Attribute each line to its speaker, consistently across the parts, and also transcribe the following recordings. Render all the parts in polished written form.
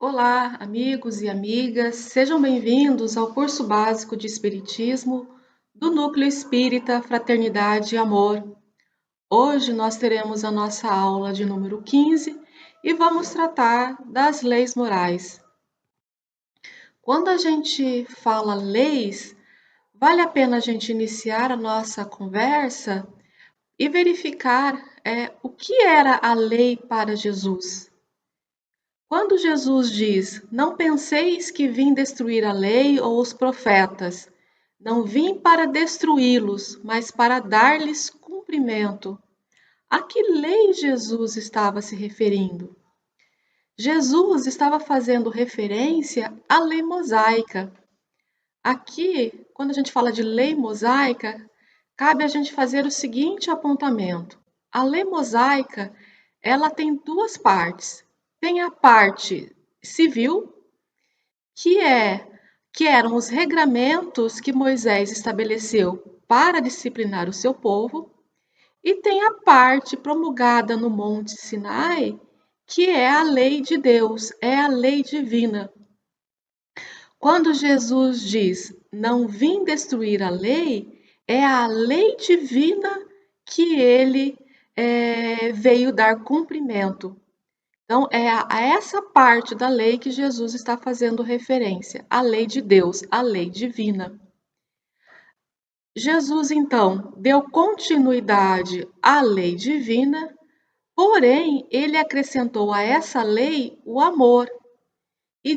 Speaker 1: Olá, amigos e amigas, sejam bem-vindos ao curso básico de Espiritismo do Núcleo Espírita Fraternidade e Amor. Hoje nós teremos a nossa aula de número 15 e vamos tratar das leis morais. Quando a gente fala leis, vale a pena a gente iniciar a nossa conversa e verificar o que era a lei para Jesus. Quando Jesus diz: "Não penseis que vim destruir a lei ou os profetas. Não vim para destruí-los, mas para dar-lhes cumprimento." A que lei Jesus estava se referindo? Jesus estava fazendo referência à lei mosaica. Aqui, quando a gente fala de lei mosaica, cabe a gente fazer o seguinte apontamento. A lei mosaica, ela tem duas partes. Tem a parte civil, que eram os regramentos que Moisés estabeleceu para disciplinar o seu povo, e tem a parte promulgada no Monte Sinai, que é a lei de Deus, é a lei divina. Quando Jesus diz: "Não vim destruir a lei", é a lei divina que ele veio dar cumprimento. Então, é a essa parte da lei que Jesus está fazendo referência, a lei de Deus, a lei divina. Jesus, então, deu continuidade à lei divina, porém, ele acrescentou a essa lei o amor e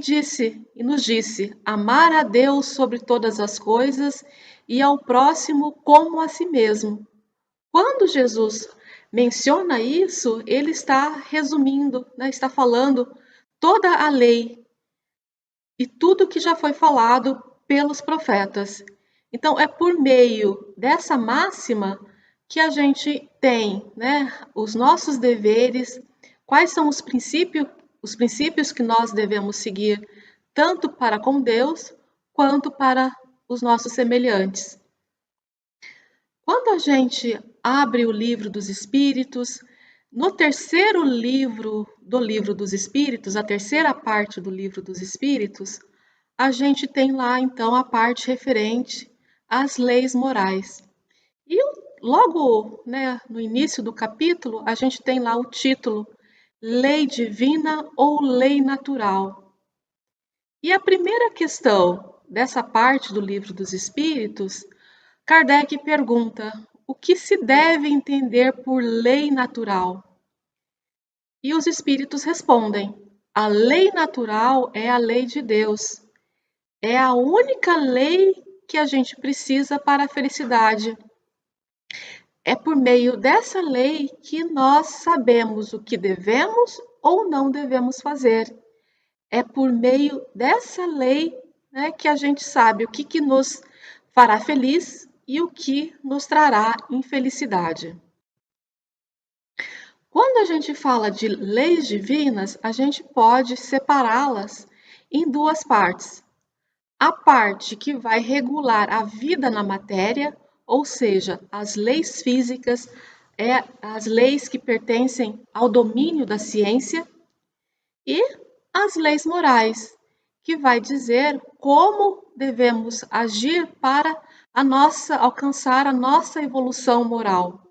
Speaker 1: nos disse: amar a Deus sobre todas as coisas e ao próximo como a si mesmo. Quando Jesus menciona isso, ele está resumindo, está falando toda a lei e tudo que já foi falado pelos profetas. Então, é por meio dessa máxima que a gente tem, os nossos deveres, quais são os princípios que nós devemos seguir, tanto para com Deus, quanto para os nossos semelhantes. Quando a gente abre o livro dos Espíritos, no terceiro livro do livro dos Espíritos, a terceira parte do livro dos Espíritos, a gente tem lá então a parte referente às leis morais. E logo no início do capítulo, a gente tem lá o título Lei Divina ou Lei Natural. E a primeira questão dessa parte do livro dos Espíritos, Kardec pergunta: o que se deve entender por lei natural? E os espíritos respondem: a lei natural é a lei de Deus. É a única lei que a gente precisa para a felicidade. É por meio dessa lei que nós sabemos o que devemos ou não devemos fazer. É por meio dessa lei que a gente sabe o que nos fará feliz e o que nos trará infelicidade. Quando a gente fala de leis divinas, a gente pode separá-las em duas partes. A parte que vai regular a vida na matéria, ou seja, as leis físicas, as leis que pertencem ao domínio da ciência, e as leis morais, que vai dizer como devemos agir para alcançar a nossa evolução moral.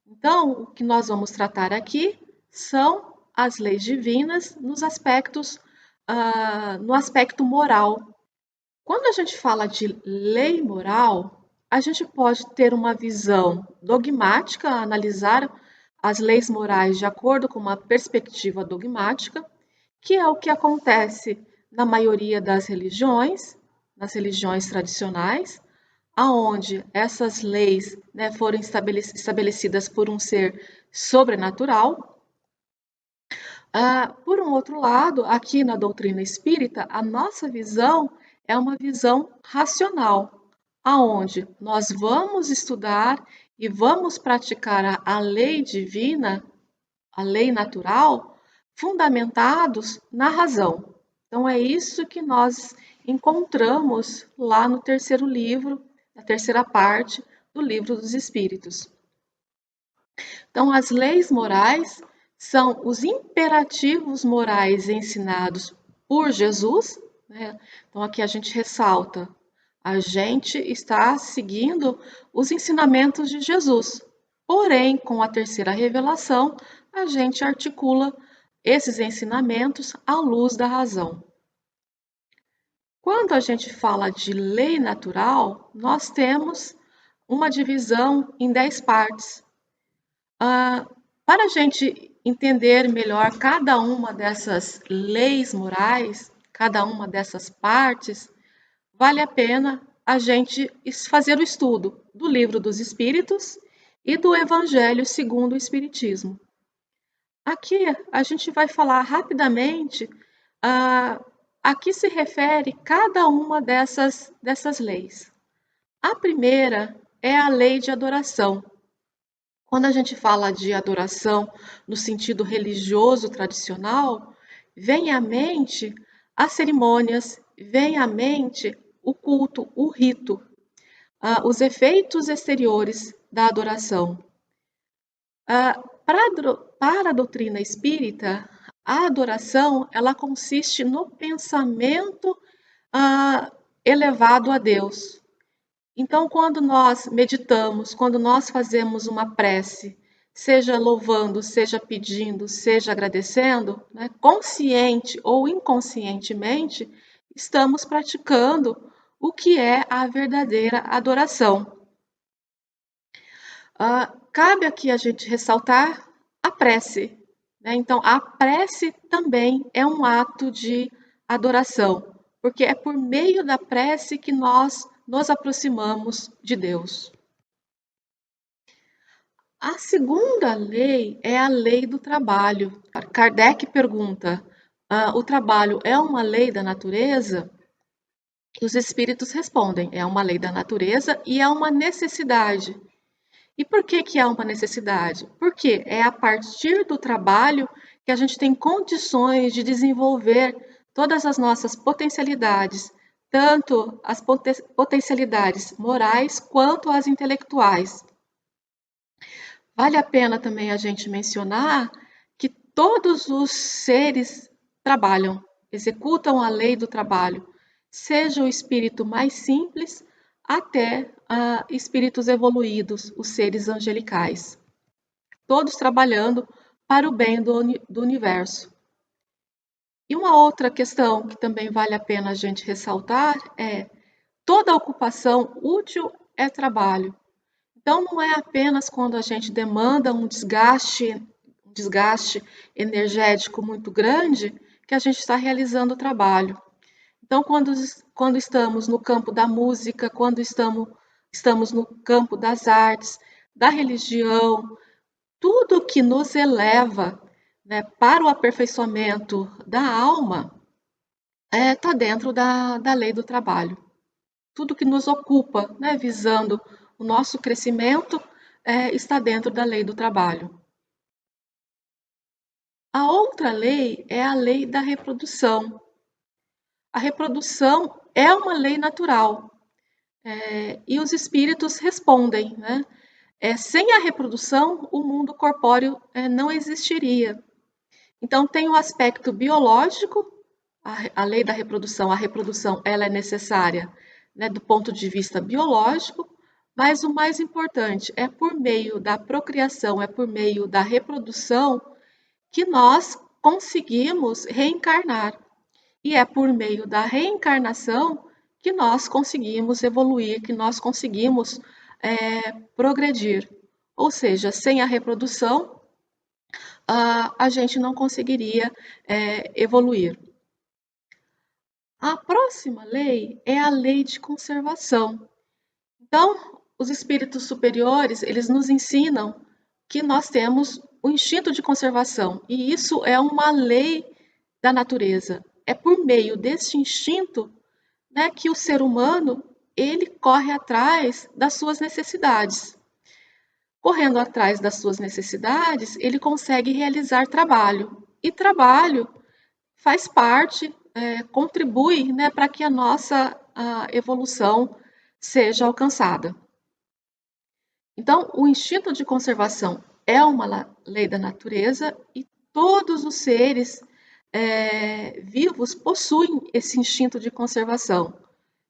Speaker 1: Então, o que nós vamos tratar aqui são as leis divinas no aspecto moral. Quando a gente fala de lei moral, a gente pode ter uma visão dogmática, analisar as leis morais de acordo com uma perspectiva dogmática, que é o que acontece na maioria das religiões, nas religiões tradicionais, aonde essas leis foram estabelecidas por um ser sobrenatural. Por um outro lado, aqui na doutrina espírita, a nossa visão é uma visão racional, aonde nós vamos estudar e vamos praticar a lei divina, a lei natural, fundamentados na razão. Então, é isso que nós encontramos lá no terceiro livro, na terceira parte do Livro dos Espíritos. Então, as leis morais são os imperativos morais ensinados por Jesus, né? Então aqui a gente ressalta, a gente está seguindo os ensinamentos de Jesus. Porém, com a terceira revelação, a gente articula esses ensinamentos à luz da razão. Quando a gente fala de lei natural, nós temos uma divisão em 10 partes. Para a gente entender melhor cada uma dessas leis morais, cada uma dessas partes, vale a pena a gente fazer o estudo do Livro dos Espíritos e do Evangelho segundo o Espiritismo. Aqui a gente vai falar rapidamente a que se refere cada uma dessas leis. A primeira é a lei de adoração. Quando a gente fala de adoração no sentido religioso tradicional, vem à mente as cerimônias, vem à mente o culto, o rito, os efeitos exteriores da adoração. Para a doutrina espírita, a adoração ela consiste no pensamento elevado a Deus. Então, quando nós meditamos, quando nós fazemos uma prece, seja louvando, seja pedindo, seja agradecendo, né, consciente ou inconscientemente, estamos praticando o que é a verdadeira adoração. Cabe aqui a gente ressaltar a prece, né? Então, a prece também é um ato de adoração, porque é por meio da prece que nós nos aproximamos de Deus. A segunda lei é a lei do trabalho. Kardec pergunta: o trabalho é uma lei da natureza? E os espíritos respondem: é uma lei da natureza e é uma necessidade. E por que é uma necessidade? Porque é a partir do trabalho que a gente tem condições de desenvolver todas as nossas potencialidades, tanto as potencialidades morais quanto as intelectuais. Vale a pena também a gente mencionar que todos os seres trabalham, executam a lei do trabalho, seja o espírito mais simples até espíritos evoluídos, os seres angelicais. Todos trabalhando para o bem do universo. E uma outra questão que também vale a pena a gente ressaltar é: toda ocupação útil é trabalho. Então, não é apenas quando a gente demanda um desgaste energético muito grande que a gente está realizando o trabalho. Então, quando estamos no campo da música, quando estamos no campo das artes, da religião, tudo que nos eleva, né, para o aperfeiçoamento da alma está dentro da lei do trabalho. Tudo que nos ocupa, né, visando o nosso crescimento, está dentro da lei do trabalho. A outra lei é a lei da reprodução. A reprodução é uma lei natural, e os espíritos respondem, né? Sem a reprodução, o mundo corpóreo não existiria. Então, tem o aspecto biológico, a lei da reprodução, a reprodução ela é necessária, né, do ponto de vista biológico, mas o mais importante é por meio da procriação, é por meio da reprodução que nós conseguimos reencarnar. E é por meio da reencarnação que nós conseguimos evoluir, que nós conseguimos progredir. Ou seja, sem a reprodução, a gente não conseguiria evoluir. A próxima lei é a lei de conservação. Então, os espíritos superiores, eles nos ensinam que nós temos o instinto de conservação, e isso é uma lei da natureza. É por meio desse instinto, né, que o ser humano ele corre atrás das suas necessidades. Correndo atrás das suas necessidades, ele consegue realizar trabalho. E trabalho faz parte, contribui, né, para que a nossa evolução seja alcançada. Então, o instinto de conservação é uma lei da natureza e todos os seres vivos possuem esse instinto de conservação,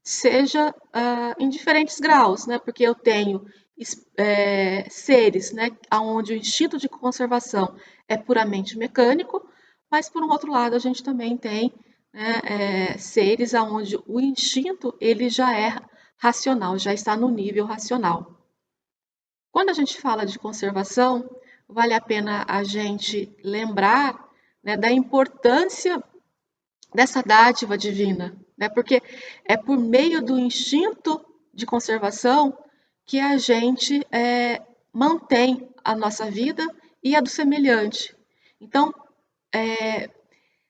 Speaker 1: seja em diferentes graus, né? Porque eu tenho seres, né, onde o instinto de conservação é puramente mecânico, mas por um outro lado a gente também tem, né, seres onde o instinto ele já é racional, já está no nível racional. Quando a gente fala de conservação, vale a pena a gente lembrar, né, da importância dessa dádiva divina, né? Porque é por meio do instinto de conservação que a gente mantém a nossa vida e a do semelhante. Então,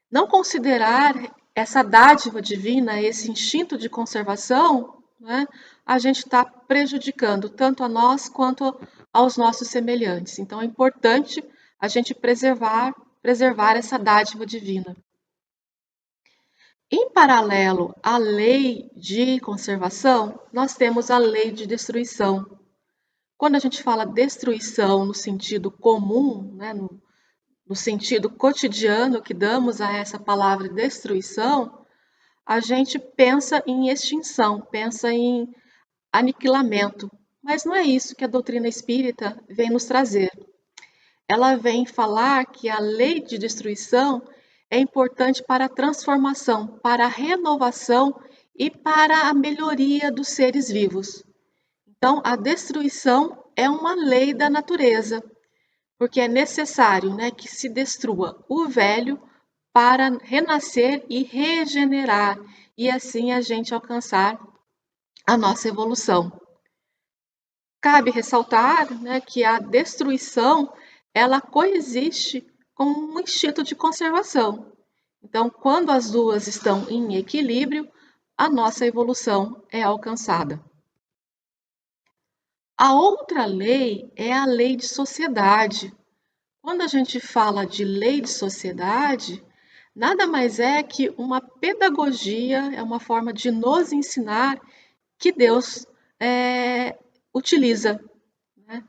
Speaker 1: não considerar essa dádiva divina, esse instinto de conservação, né, a gente está prejudicando tanto a nós quanto aos nossos semelhantes. Então, é importante a gente preservar essa dádiva divina. Em paralelo à lei de conservação, nós temos a lei de destruição. Quando a gente fala destruição no sentido comum, né, no sentido cotidiano que damos a essa palavra destruição, a gente pensa em extinção, pensa em aniquilamento. Mas não é isso que a doutrina espírita vem nos trazer. Ela vem falar que a lei de destruição é importante para a transformação, para a renovação e para a melhoria dos seres vivos. Então, a destruição é uma lei da natureza, porque é necessário, né, que se destrua o velho para renascer e regenerar, e assim a gente alcançar a nossa evolução. Cabe ressaltar, né, que a destruição ela coexiste com um instinto de conservação. Então, quando as duas estão em equilíbrio, a nossa evolução é alcançada. A outra lei é a lei de sociedade. Quando a gente fala de lei de sociedade, nada mais é que uma pedagogia, é uma forma de nos ensinar que Deus utiliza. Né?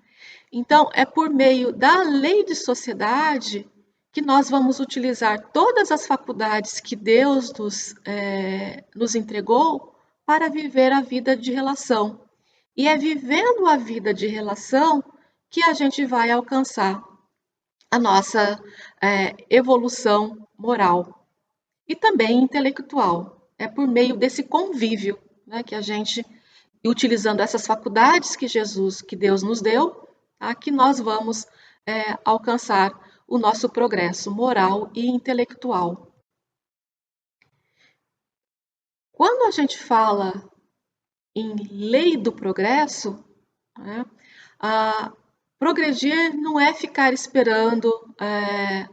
Speaker 1: Então, é por meio da lei de sociedade que nós vamos utilizar todas as faculdades que Deus nos entregou para viver a vida de relação. E é vivendo a vida de relação que a gente vai alcançar a nossa evolução moral e também intelectual. É por meio desse convívio, né, que a gente, utilizando essas faculdades que Deus nos deu, tá, que nós vamos alcançar o nosso progresso moral e intelectual. Quando a gente fala em lei do progresso, né, progredir não é ficar esperando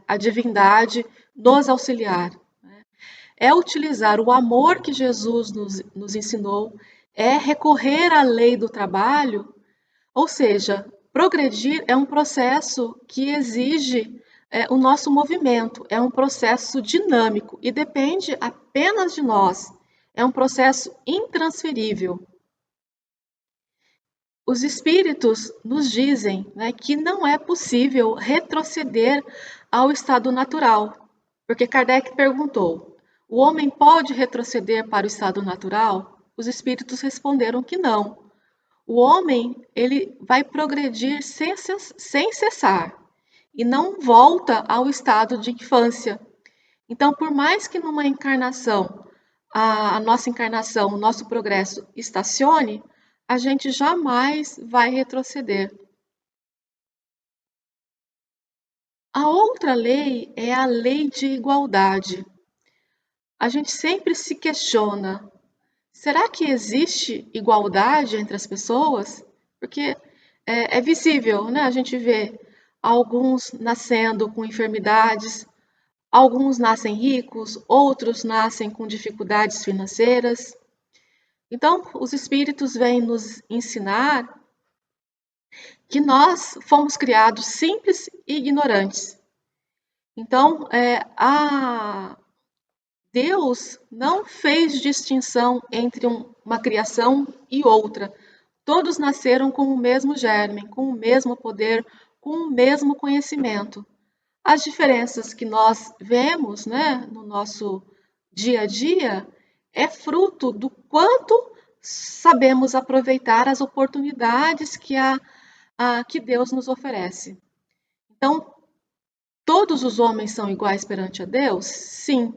Speaker 1: a divindade nos auxiliar. Né? É utilizar o amor que Jesus nos ensinou, é recorrer à lei do trabalho, ou seja, progredir é um processo que exige o nosso movimento, é um processo dinâmico e depende apenas de nós. É um processo intransferível. Os espíritos nos dizem, né, que não é possível retroceder ao estado natural, porque Kardec perguntou: o homem pode retroceder para o estado natural? Os espíritos responderam que não. O homem ele vai progredir sem cessar e não volta ao estado de infância. Então, por mais que numa encarnação, a nossa encarnação, o nosso progresso estacione, a gente jamais vai retroceder. A outra lei é a lei de igualdade. A gente sempre se questiona: será que existe igualdade entre as pessoas? Porque é visível, né? A gente vê alguns nascendo com enfermidades, alguns nascem ricos, outros nascem com dificuldades financeiras. Então, os espíritos vêm nos ensinar que nós fomos criados simples e ignorantes. Então, Deus não fez distinção entre uma criação e outra. Todos nasceram com o mesmo germe, com o mesmo poder, com o mesmo conhecimento. As diferenças que nós vemos, né, no nosso dia a dia é fruto do quanto sabemos aproveitar as oportunidades que Deus nos oferece. Então, todos os homens são iguais perante a Deus? Sim,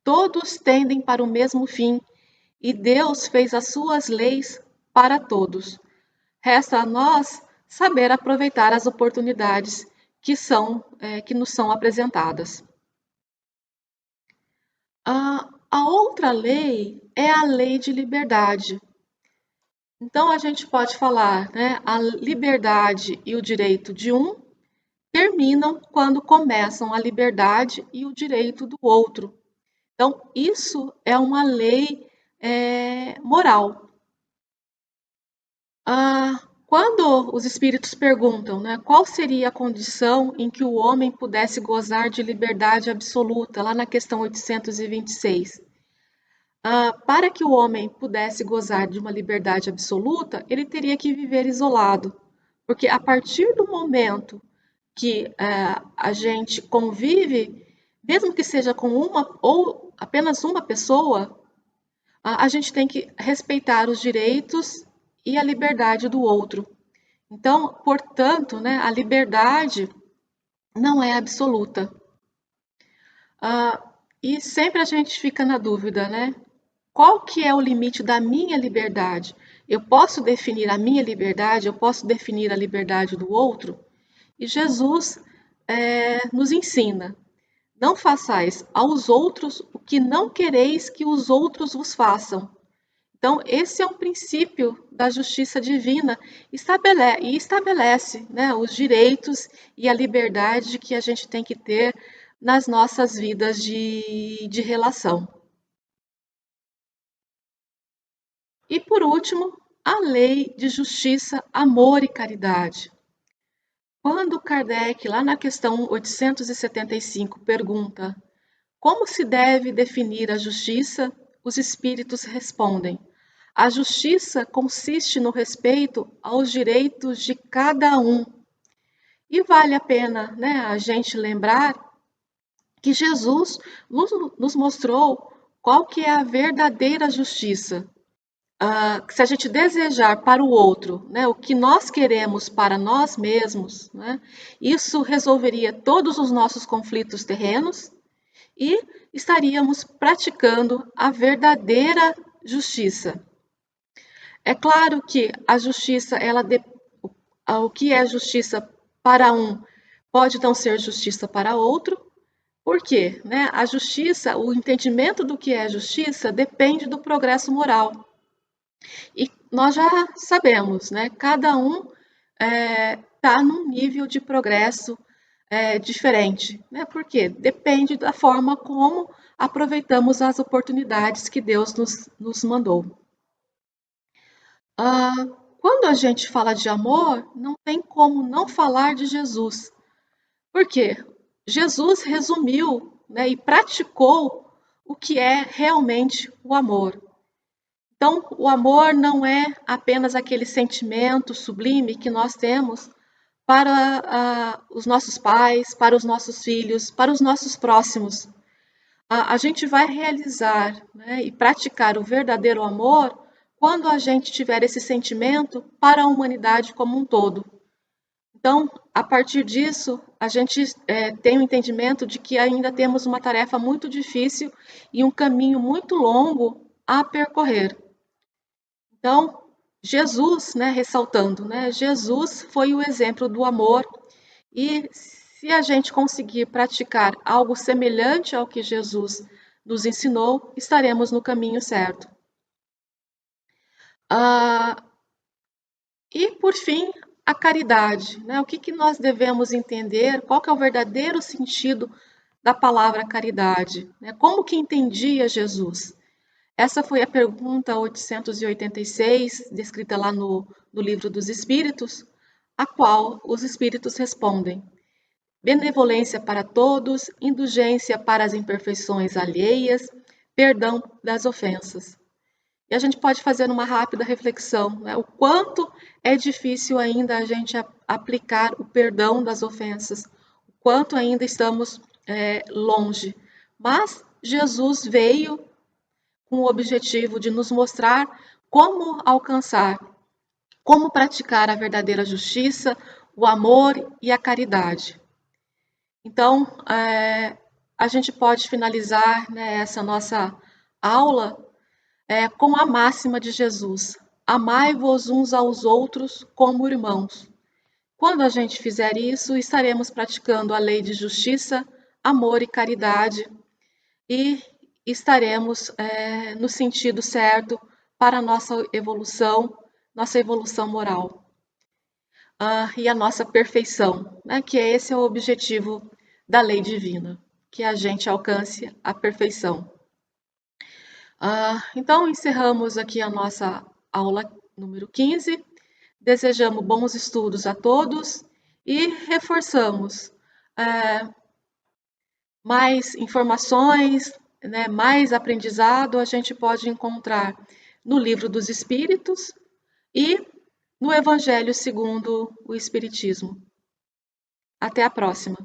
Speaker 1: todos tendem para o mesmo fim e Deus fez as suas leis para todos. Resta a nós saber aproveitar as oportunidades que nos são apresentadas. A outra lei é a lei de liberdade. Então a gente pode falar, né, a liberdade e o direito de um terminam quando começam a liberdade e o direito do outro. Então isso é uma lei moral. Quando os espíritos perguntam, né, qual seria a condição em que o homem pudesse gozar de liberdade absoluta, lá na questão 826, para que o homem pudesse gozar de uma liberdade absoluta, ele teria que viver isolado, porque a partir do momento que a gente convive, mesmo que seja com uma ou apenas uma pessoa, a gente tem que respeitar os direitos e a liberdade do outro. Então, portanto, né, a liberdade não é absoluta. E sempre a gente fica na dúvida, né? Qual que é o limite da minha liberdade? Eu posso definir a minha liberdade, eu posso definir a liberdade do outro? E Jesus nos ensina: não façais aos outros o que não quereis que os outros vos façam. Então, esse é um princípio da justiça divina e estabelece, né, os direitos e a liberdade que a gente tem que ter nas nossas vidas de relação. E, por último, a lei de justiça, amor e caridade. Quando Kardec, lá na questão 875, pergunta como se deve definir a justiça, os espíritos respondem: a justiça consiste no respeito aos direitos de cada um. E vale a pena, né, a gente lembrar que Jesus nos mostrou qual que é a verdadeira justiça. Se a gente desejar para o outro, né, o que nós queremos para nós mesmos, né, isso resolveria todos os nossos conflitos terrenos e estaríamos praticando a verdadeira justiça. É claro que a justiça, o que é justiça para um pode não ser justiça para outro. Por quê? Né? A justiça, o entendimento do que é justiça depende do progresso moral. E nós já sabemos, né? Cada um está num nível de progresso diferente. Né? Por quê? Depende da forma como aproveitamos as oportunidades que Deus nos mandou. Quando a gente fala de amor, não tem como não falar de Jesus. Por quê? Jesus resumiu, né, e praticou o que é realmente o amor. Então, o amor não é apenas aquele sentimento sublime que nós temos para os nossos pais, para os nossos filhos, para os nossos próximos. A gente vai realizar, né, e praticar o verdadeiro amor quando a gente tiver esse sentimento para a humanidade como um todo. Então, a partir disso, a gente tem o entendimento de que ainda temos uma tarefa muito difícil e um caminho muito longo a percorrer. Então, Jesus, né, ressaltando, né, Jesus foi o exemplo do amor e se a gente conseguir praticar algo semelhante ao que Jesus nos ensinou, estaremos no caminho certo. E, por fim, a caridade. Né? O que nós devemos entender? Qual que é o verdadeiro sentido da palavra caridade? Né? Como que entendia Jesus? Essa foi a pergunta 886, descrita lá no Livro dos Espíritos, a qual os Espíritos respondem: benevolência para todos, indulgência para as imperfeições alheias, perdão das ofensas. E a gente pode fazer uma rápida reflexão, né? O quanto é difícil ainda a gente aplicar o perdão das ofensas, o quanto ainda estamos longe. Mas Jesus veio com o objetivo de nos mostrar como alcançar, como praticar a verdadeira justiça, o amor e a caridade. Então, a gente pode finalizar, né, essa nossa aula com a máxima de Jesus: amai-vos uns aos outros como irmãos. Quando a gente fizer isso, estaremos praticando a lei de justiça, amor e caridade e estaremos no sentido certo para a nossa evolução moral. E a nossa perfeição, né? Que esse é o objetivo da lei divina, que a gente alcance a perfeição. Então, encerramos aqui a nossa aula número 15. Desejamos bons estudos a todos e reforçamos mais informações, né, mais aprendizado a gente pode encontrar no Livro dos Espíritos e no Evangelho segundo o Espiritismo. Até a próxima!